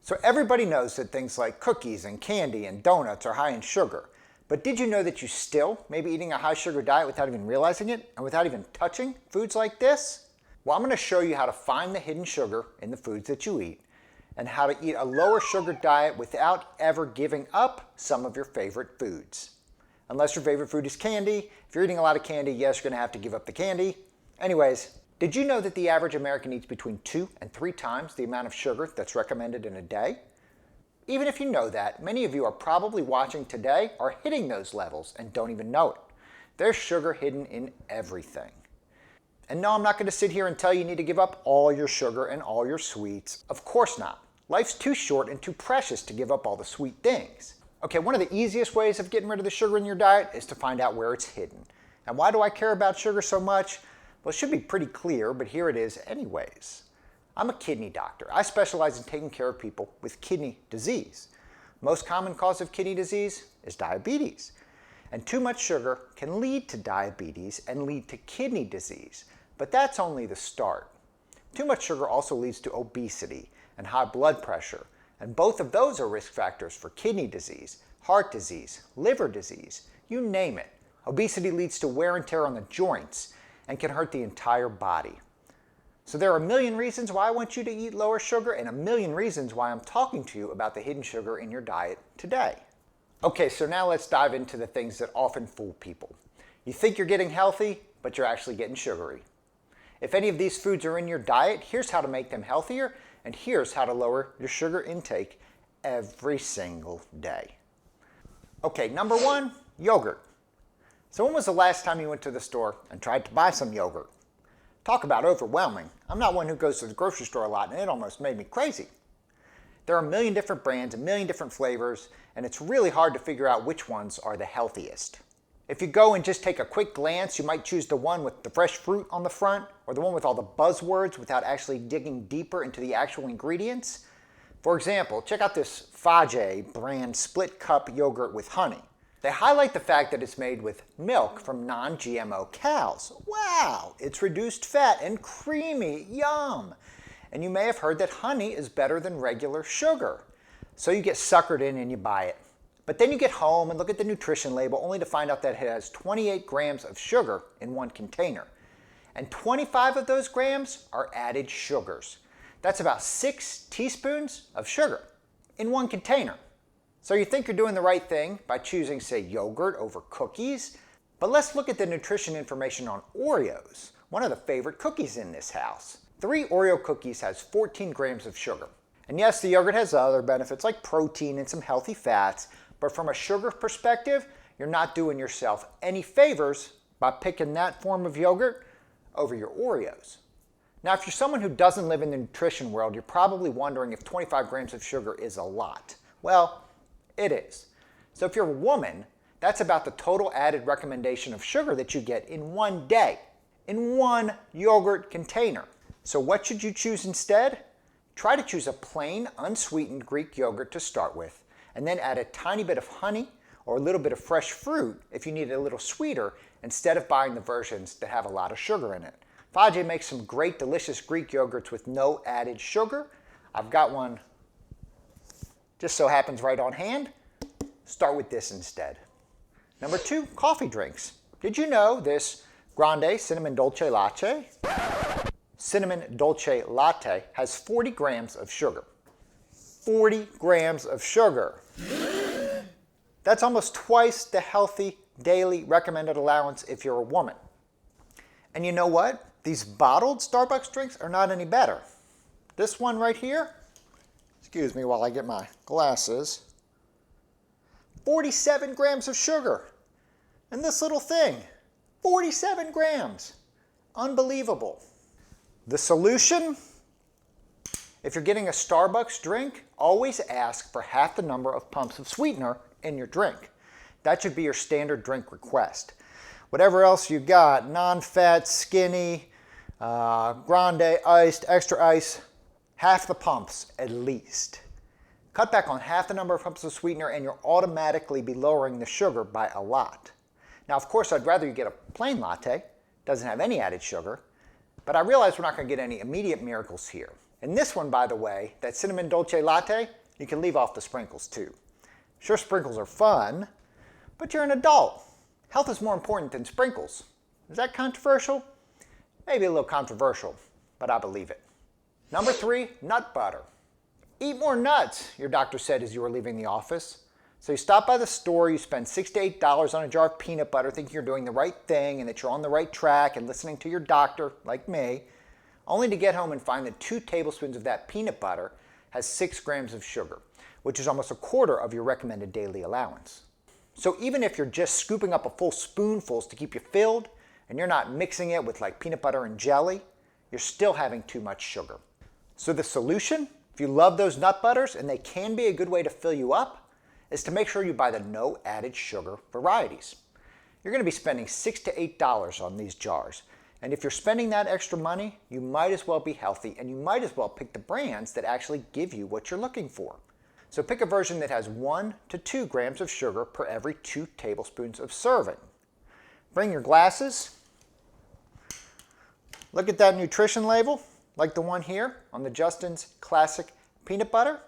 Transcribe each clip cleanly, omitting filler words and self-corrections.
So everybody knows that things like cookies and candy and donuts are high in sugar. But did you know that you still may be eating a high sugar diet without even realizing it and without even touching foods like this? Well, I'm going to show you how to find the hidden sugar in the foods that you eat and how to eat a lower sugar diet without ever giving up some of your favorite foods. Unless your favorite food is candy. If you're eating a lot of candy, yes, you're going to have to give up the candy. Anyways, did you know that the average American eats between 2 and 3 times the amount of sugar that's recommended in a day? Even if you know that, many of you are probably watching today are hitting those levels and don't even know it. There's sugar hidden in everything. And no, I'm not going to sit here and tell you need to give up all your sugar and all your sweets. Of course not. Life's too short and too precious to give up all the sweet things. Okay, one of the easiest ways of getting rid of the sugar in your diet is to find out where it's hidden. And why do I care about sugar so much? Well, it should be pretty clear, but here it is anyways. I'm a kidney doctor. I specialize in taking care of people with kidney disease. Most common cause of kidney disease is diabetes. And too much sugar can lead to diabetes and lead to kidney disease. But that's only the start. Too much sugar also leads to obesity and high blood pressure. And both of those are risk factors for kidney disease, heart disease, liver disease, you name it. Obesity leads to wear and tear on the joints and can hurt the entire body. So there are a million reasons why I want you to eat lower sugar and a million reasons why I'm talking to you about the hidden sugar in your diet today. Okay, so now let's dive into the things that often fool people. You think you're getting healthy, but you're actually getting sugary. If any of these foods are in your diet, here's how to make them healthier, and here's how to lower your sugar intake every single day. Okay, number 1, yogurt. So when was the last time you went to the store and tried to buy some yogurt? Talk about overwhelming. I'm not one who goes to the grocery store a lot, and it almost made me crazy. There are a million different brands, a million different flavors, and it's really hard to figure out which ones are the healthiest. If you go and just take a quick glance, you might choose the one with the fresh fruit on the front or the one with all the buzzwords without actually digging deeper into the actual ingredients. For example, check out this Fage brand split cup yogurt with honey. They highlight the fact that it's made with milk from non-GMO cows. Wow, it's reduced fat and creamy, yum. And you may have heard that honey is better than regular sugar. So you get suckered in and you buy it. But then you get home and look at the nutrition label only to find out that it has 28 grams of sugar in one container. And 25 of those grams are added sugars. That's about 6 teaspoons of sugar in one container. So you think you're doing the right thing by choosing, say, yogurt over cookies? But let's look at the nutrition information on Oreos, one of the favorite cookies in this house. 3 Oreo cookies has 14 grams of sugar. And yes, the yogurt has other benefits like protein and some healthy fats, but from a sugar perspective, you're not doing yourself any favors by picking that form of yogurt over your Oreos. Now, if you're someone who doesn't live in the nutrition world, you're probably wondering if 25 grams of sugar is a lot. Well, it is. So if you're a woman, that's about the total added recommendation of sugar that you get in one day, in one yogurt container. So what should you choose instead? Try to choose a plain, unsweetened Greek yogurt to start with, and then add a tiny bit of honey or a little bit of fresh fruit if you need it a little sweeter, instead of buying the versions that have a lot of sugar in it. Fage makes some great, delicious Greek yogurts with no added sugar. I've got one just so happens right on hand. Start with this instead. Number 2, coffee drinks. Did you know this Grande Cinnamon Dolce Latte? Cinnamon Dolce Latte has 40 grams of sugar. 40 grams of sugar. That's almost twice the healthy daily recommended allowance if you're a woman. And you know what? These bottled Starbucks drinks are not any better. This one right here, excuse me while I get my glasses, 47 grams of sugar. And this little thing, 47 grams. Unbelievable. The solution? If you're getting a Starbucks drink, always ask for half the number of pumps of sweetener in your drink. That should be your standard drink request. Whatever else you got, non-fat, skinny, grande, iced, extra ice, half the pumps at least. Cut back on half the number of pumps of sweetener and you'll automatically be lowering the sugar by a lot. Now, of course, I'd rather you get a plain latte, doesn't have any added sugar, but I realize we're not going to get any immediate miracles here. And this one, by the way, that cinnamon dolce latte, you can leave off the sprinkles too. Sure, sprinkles are fun, but you're an adult. Health is more important than sprinkles. Is that controversial? Maybe a little controversial, but I believe it. Number 3, nut butter. Eat more nuts, your doctor said as you were leaving the office. So you stop by the store, you spend $6 to $8 on a jar of peanut butter thinking you're doing the right thing and that you're on the right track and listening to your doctor, like me, only to get home and find that 2 tablespoons of that peanut butter has 6 grams of sugar, which is almost a quarter of your recommended daily allowance. So even if you're just scooping up a full spoonfuls to keep you filled and you're not mixing it with like peanut butter and jelly, you're still having too much sugar. So the solution, if you love those nut butters and they can be a good way to fill you up, is to make sure you buy the no added sugar varieties. You're going to be spending $6 to $8 on these jars. And if you're spending that extra money, you might as well be healthy and you might as well pick the brands that actually give you what you're looking for. So pick a version that has 1 to 2 grams of sugar per every 2 tablespoons of serving. Bring your glasses. Look at that nutrition label, like the one here on the Justin's Classic Peanut Butter.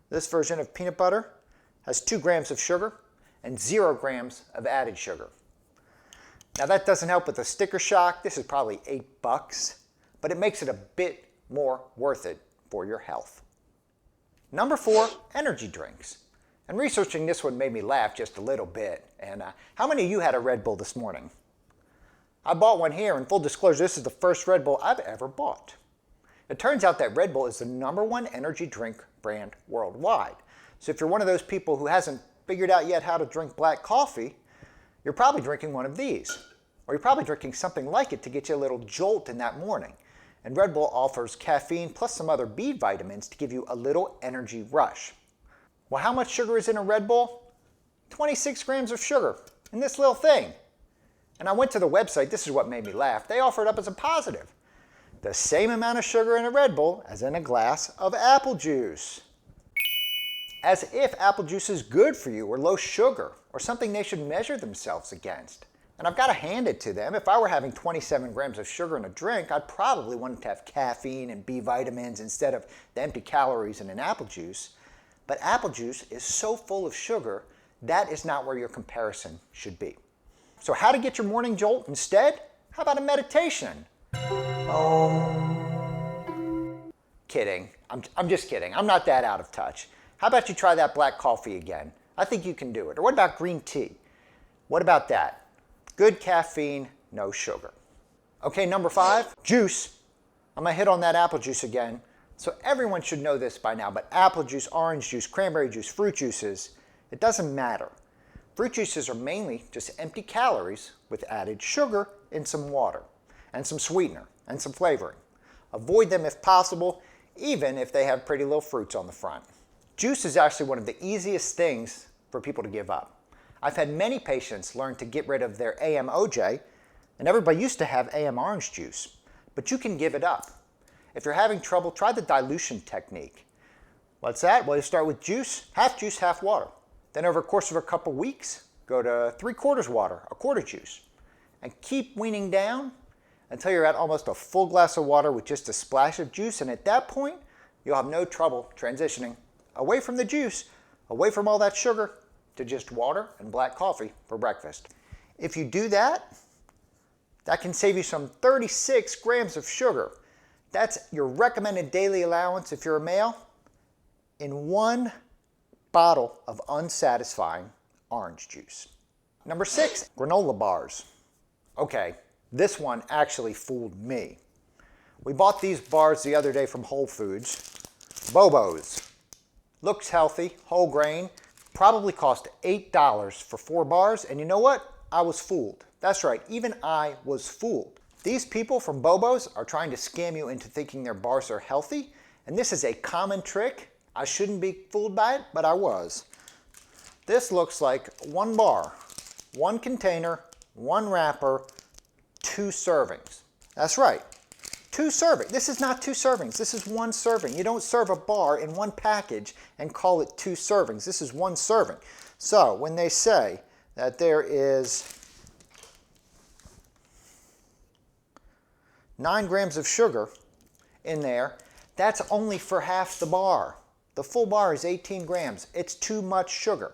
This version of peanut butter has 2 grams of sugar and 0 grams of added sugar. Now that doesn't help with the sticker shock. This is probably $8, but it makes it a bit more worth it for your health. Number 4, energy drinks. And researching this one made me laugh just a little bit. And how many of you had a Red Bull this morning? I bought one here, and full disclosure, this is the first Red Bull I've ever bought. It turns out that Red Bull is the #1 energy drink brand worldwide. So if you're one of those people who hasn't figured out yet how to drink black coffee, you're probably drinking one of these. Or you're probably drinking something like it to get you a little jolt in that morning. And Red Bull offers caffeine plus some other B vitamins to give you a little energy rush. Well, how much sugar is in a Red Bull? 26 grams of sugar in this little thing. And I went to the website, this is what made me laugh. They offer it up as a positive. The same amount of sugar in a Red Bull as in a glass of apple juice. As if apple juice is good for you or low sugar or something they should measure themselves against. And I've got to hand it to them. If I were having 27 grams of sugar in a drink, I'd probably want it to have caffeine and B vitamins instead of the empty calories in an apple juice. But apple juice is so full of sugar, that is not where your comparison should be. So how to get your morning jolt instead? How about a meditation? Kidding. I'm just kidding. I'm not that out of touch. How about you try that black coffee again? I think you can do it. Or what about green tea? What about that? Good caffeine, no sugar. Okay, number 5, juice. I'm gonna hit on that apple juice again. So everyone should know this by now, but apple juice, orange juice, cranberry juice, fruit juices, it doesn't matter. Fruit juices are mainly just empty calories with added sugar and some water, and some sweetener, and some flavoring. Avoid them if possible, even if they have pretty little fruits on the front. Juice is actually one of the easiest things for people to give up. I've had many patients learn to get rid of their AM OJ, and everybody used to have AM orange juice, but you can give it up. If you're having trouble, try the dilution technique. What's that? Well, you start with juice, half water. Then over the course of a couple weeks, go to 3/4 water, a quarter juice, and keep weaning down until you're at almost a full glass of water with just a splash of juice, and at that point, you'll have no trouble transitioning away from the juice, away from all that sugar, to just water and black coffee for breakfast. If you do that, that can save you some 36 grams of sugar. That's your recommended daily allowance if you're a male in 1 bottle of unsatisfying orange juice. Number 6, granola bars. Okay, this one actually fooled me. We bought these bars the other day from Whole Foods. Bobos. Looks healthy, whole grain. Probably cost $8 for 4 bars, and you know what? I was fooled. That's right, even I was fooled. These people from Bobos are trying to scam you into thinking their bars are healthy, and this is a common trick. I shouldn't be fooled by it, but I was. This looks like 1 bar, 1 container, 1 wrapper, 2 servings. That's right, 2 servings. This is not 2 servings, this is 1 serving. You don't serve a bar in 1 package and call it 2 servings. This is 1 serving. So when they say that there is 9 grams of sugar in there, That's only for half the bar. The full bar is 18 grams. It's too much sugar.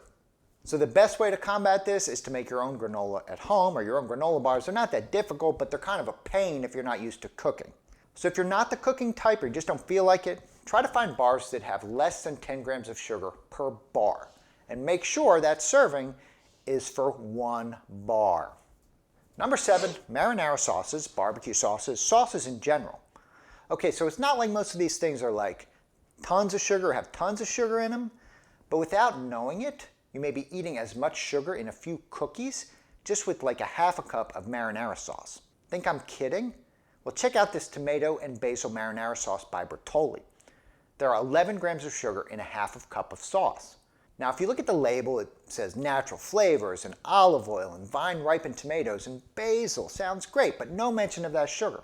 So the best way to combat this is to make your own granola at home or your own granola bars. They're not that difficult, but they're kind of a pain if you're not used to cooking. So if you're not the cooking type or you just don't feel like it, try to find bars that have less than 10 grams of sugar per bar. And make sure that serving is for 1 bar. Number 7, marinara sauces, barbecue sauces, sauces in general. Okay, so it's not like most of these things are like tons of sugar, have tons of sugar in them, but without knowing it, you may be eating as much sugar in a few cookies just with like a half a cup of marinara sauce. Think I'm kidding? Well, check out this tomato and basil marinara sauce by Bertolli. There are 11 grams of sugar in a half of cup of sauce. Now, if you look at the label, it says natural flavors and olive oil and vine-ripened tomatoes and basil. Sounds great, but no mention of that sugar.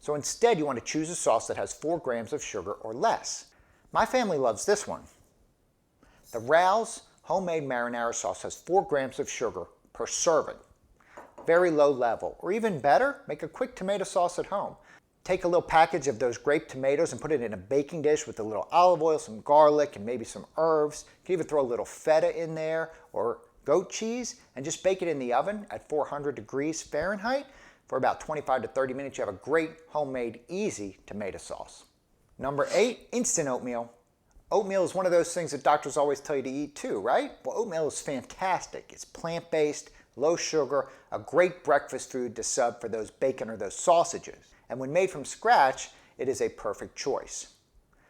So instead, you want to choose a sauce that has 4 grams of sugar or less. My family loves this one. The Rao's homemade marinara sauce has 4 grams of sugar per serving. Very low level. Or even better, make a quick tomato sauce at home. Take a little package of those grape tomatoes and put it in a baking dish with a little olive oil, some garlic, and maybe some herbs. You can even throw a little feta in there or goat cheese and just bake it in the oven at 400 degrees Fahrenheit for about 25 to 30 minutes. You have a great homemade, easy tomato sauce. Number 8, instant oatmeal. Oatmeal is one of those things that doctors always tell you to eat too, right? Well, oatmeal is fantastic. It's plant-based, low sugar, a great breakfast food to sub for those bacon or those sausages. And when made from scratch, it is a perfect choice.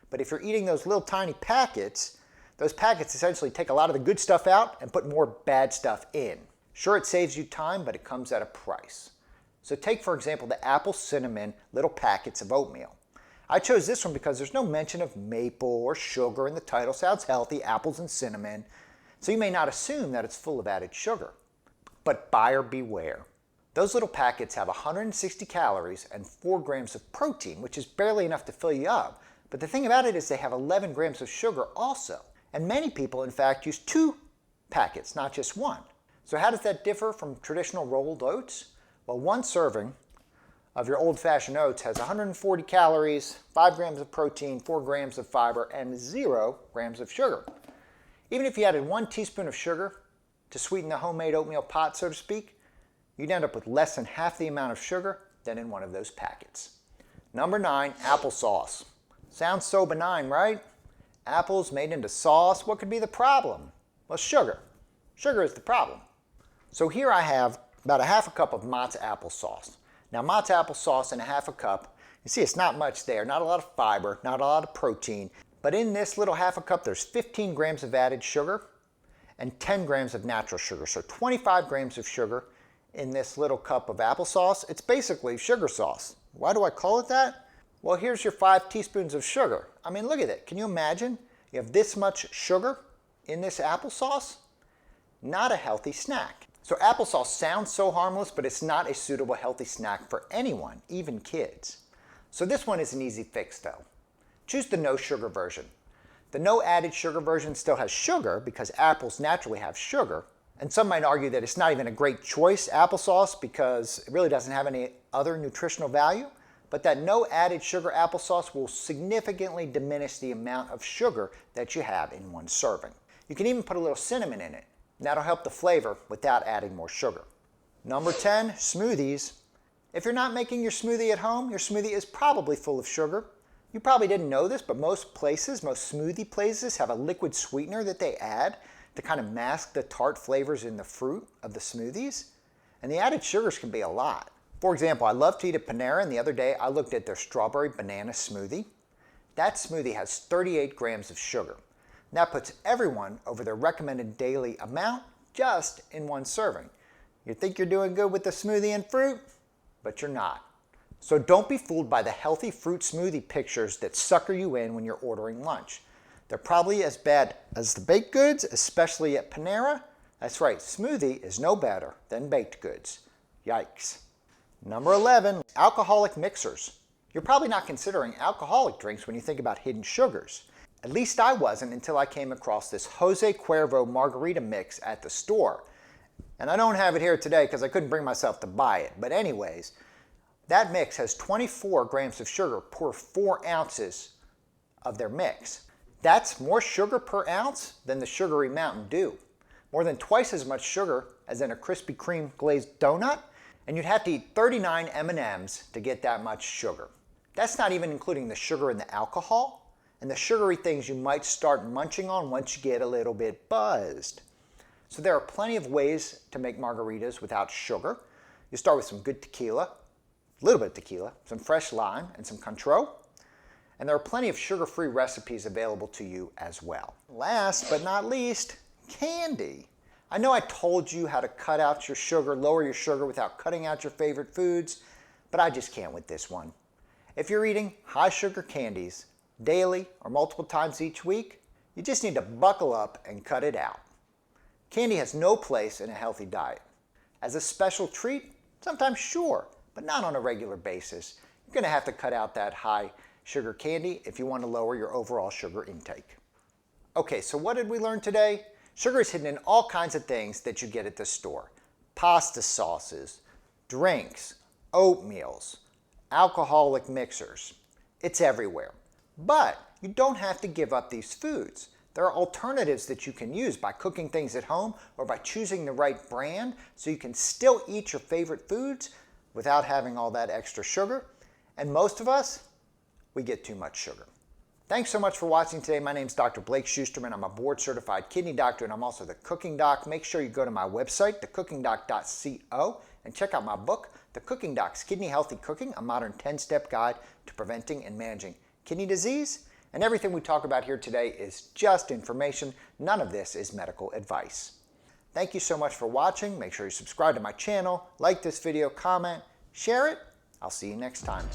But if you're eating those little tiny packets, those packets essentially take a lot of the good stuff out and put more bad stuff in. Sure, it saves you time, but it comes at a price. So take, for example, the apple cinnamon little packets of oatmeal. I chose this one because there's no mention of maple or sugar in the title. Sounds healthy, apples and cinnamon. So you may not assume that it's full of added sugar. But buyer beware. Those little packets have 160 calories and 4 grams of protein, which is barely enough to fill you up. But the thing about it is they have 11 grams of sugar also. And many people, in fact, use 2 packets, not just 1. So how does that differ from traditional rolled oats? Well, 1 serving of your old-fashioned oats has 140 calories, 5 grams of protein, 4 grams of fiber, and 0 grams of sugar. Even if you added 1 teaspoon of sugar to sweeten the homemade oatmeal pot, so to speak, you'd end up with less than half the amount of sugar than in one of those packets. Number 9, applesauce. Sounds so benign, right? Apples made into sauce, what could be the problem? Well, sugar. Sugar is the problem. So here I have about a half a cup of Mott's applesauce. Now, Mott's applesauce in a half a cup, you see it's not much there, not a lot of fiber, not a lot of protein, but in this little half a cup there's 15 grams of added sugar and 10 grams of natural sugar, so 25 grams of sugar in this little cup of applesauce. It's basically sugar sauce. Why do I call it that? Well, here's your 5 teaspoons of sugar. I mean, look at it. Can you imagine? You have this much sugar in this applesauce? Not a healthy snack. So applesauce sounds so harmless, but it's not a suitable healthy snack for anyone, even kids. So this one is an easy fix though. Choose the no sugar version. The no added sugar version still has sugar because apples naturally have sugar. And some might argue that it's not even a great choice, applesauce, because it really doesn't have any other nutritional value. But that no added sugar applesauce will significantly diminish the amount of sugar that you have in 1 serving. You can even put a little cinnamon in it. That'll help the flavor without adding more sugar. Number 10, smoothies. If you're not making your smoothie at home, your smoothie is probably full of sugar. You probably didn't know this, but most smoothie places have a liquid sweetener that they add to kind of mask the tart flavors in the fruit of the smoothies. And the added sugars can be a lot. For example, I love to eat at Panera, and the other day I looked at their strawberry banana smoothie. That smoothie has 38 grams of sugar. That puts everyone over their recommended daily amount just in 1 serving. You think you're doing good with the smoothie and fruit, but you're not. So don't be fooled by the healthy fruit smoothie pictures that sucker you in when you're ordering lunch. They're probably as bad as the baked goods, especially at Panera. That's right, smoothie is no better than baked goods. Yikes. Number 11, alcoholic mixers. You're probably not considering alcoholic drinks when you think about hidden sugars. At least I wasn't until I came across this Jose Cuervo margarita mix at the store. And I don't have it here today because I couldn't bring myself to buy it. But anyways, that mix has 24 grams of sugar per 4 ounces of their mix. That's more sugar per ounce than the sugary Mountain Dew. More than twice as much sugar as in a Krispy Kreme glazed donut, and you'd have to eat 39 M&Ms to get that much sugar. That's not even including the sugar and the alcohol, and the sugary things you might start munching on once you get a little bit buzzed. So there are plenty of ways to make margaritas without sugar. You start with some good tequila, a little bit of tequila, some fresh lime, and some Cointreau. And there are plenty of sugar-free recipes available to you as well. Last but not least, candy. I know I told you how to cut out your sugar, lower your sugar without cutting out your favorite foods, but I just can't with this one. If you're eating high sugar candies daily or multiple times each week, you just need to buckle up and cut it out. Candy has no place in a healthy diet. As a special treat, sometimes sure, but not on a regular basis. You're going to have to cut out that high sugar candy if you want to lower your overall sugar intake. Okay, so what did we learn today? Sugar is hidden in all kinds of things that you get at the store. Pasta sauces, drinks, oatmeals, alcoholic mixers. It's everywhere. But you don't have to give up these foods. There are alternatives that you can use by cooking things at home or by choosing the right brand so you can still eat your favorite foods without having all that extra sugar. And most of us, we get too much sugar. Thanks so much for watching today. My name is Dr. Blake Schusterman. I'm a board-certified kidney doctor, and I'm also the Cooking Doc. Make sure you go to my website, thecookingdoc.co, and check out my book, The Cooking Doc's Kidney Healthy Cooking, a modern 10-step guide to preventing and managing kidney disease. And everything we talk about here today is just information. None of this is medical advice. Thank you so much for watching. Make sure you subscribe to my channel, like this video, comment, share it. I'll see you next time.